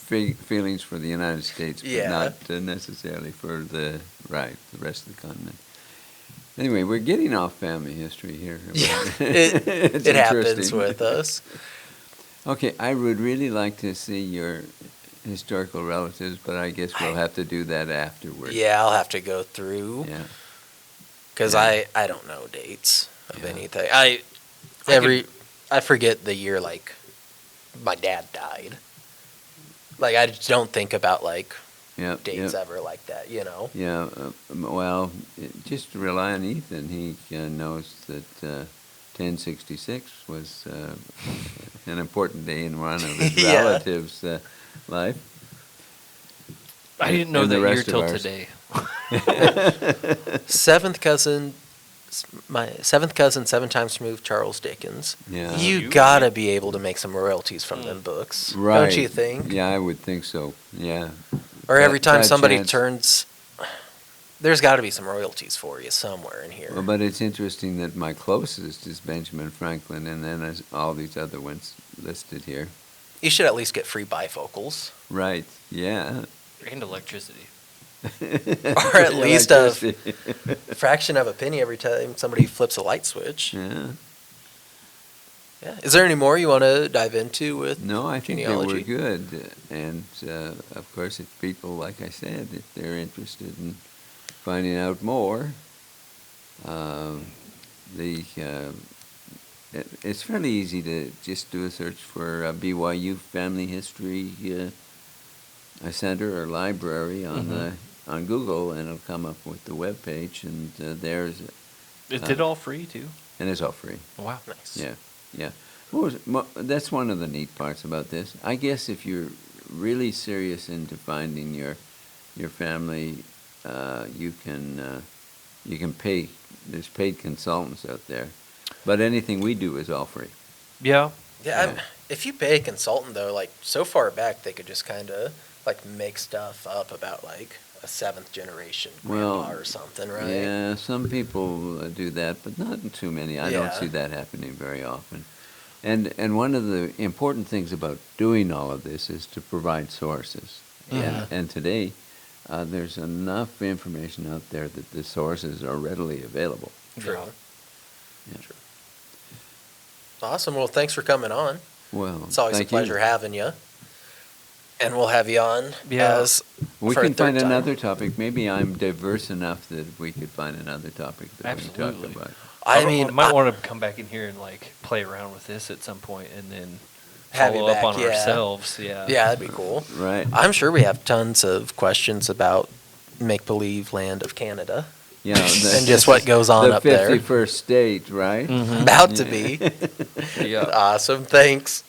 C: feelings for the United States, but
A: Yeah.
C: not necessarily for the rest of the continent. Anyway, we're getting off family history here.
A: Yeah,
C: It's
A: it happens
C: interesting.
A: with us.
C: Okay, I would really like to see your historical relatives, but I guess we'll have to do that afterwards.
A: Yeah, I'll have to go through
C: Yeah.
A: because
C: Yeah.
A: I don't know dates of
C: Yeah.
A: anything. I forget the year like my dad died. Like I just don't think about like
C: Yeah.
A: dates
C: yeah.
A: ever like that. You know.
C: Yeah, well, just rely on Ethan. He knows that 1066 was an important day in one of his
A: Yeah.
C: relatives' life.
B: I didn't know
C: And the
B: that year
C: rest of
B: till
C: ours.
B: today.
A: My seventh cousin, 7 times removed, Charles Dickens.
C: Yeah.
A: You
B: You-
A: gotta be able to make some royalties from them books,
C: Right.
A: don't you think?
C: Yeah, I would think so. Yeah.
A: Or every time
C: Bad
A: somebody
C: chance.
A: turns, there's got to be some royalties for you somewhere in here.
C: Well, but it's interesting that my closest is Benjamin Franklin, and then there's all these other ones listed here.
A: You should at least get free bifocals,
C: Right. Yeah.
B: And electricity.
A: or at least a
C: Electricity.
A: fraction of a penny every time somebody flips a light switch.
C: Yeah.
A: Yeah. Is there any more you want to dive into with
C: No, I think that
A: genealogy?
C: we're good. And of course, if people, like I said, if they're interested in finding out more, it's fairly easy to just do a search for BYU Family History Center or Library on Google, and it'll come up with the web page, and
B: Is it all free too?
C: and it's all free.
B: Wow.
A: Nice.
C: Yeah, yeah. That's one of the neat parts about this. I guess if you're really serious into finding your family, you can pay. There's paid consultants out there, but anything we do is all free.
B: Yeah.
A: Yeah.
C: Yeah.
A: If you pay a consultant though, like so far back, they could just kind of like make stuff up about like a 7th generation
C: Well,
A: grandpa or something, right?
C: Yeah, some people do that, but not too many. I don't
A: Yeah.
C: see that happening very often. And one of the important things about doing all of this is to provide sources.
A: Yeah.
C: And today, there's enough information out there that the sources are readily available.
A: True.
C: Yeah.
A: True. Awesome. Well, thanks for coming on.
C: Well,
A: It's always a
C: thank you.
A: pleasure having you. And we'll have you on
B: Yeah.
A: as
C: We
A: for a
C: can find
A: third time.
C: another topic. Maybe I'm diverse enough that we could find another topic that we
B: Absolutely.
C: can talk about.
A: I mean,
B: might want to come back in here and like play around with this at some point, and then
A: Have you
B: follow up
A: back,
B: on
A: yeah.
B: ourselves. Yeah.
A: yeah, that'd be cool.
C: Right.
A: I'm sure we have tons of questions about make-believe land of Canada
C: Yeah.
A: and just what goes on
C: the
A: up there.
C: 51st state, right?
B: Mhm.
A: About to be.
B: Yeah.
A: Awesome. Thanks.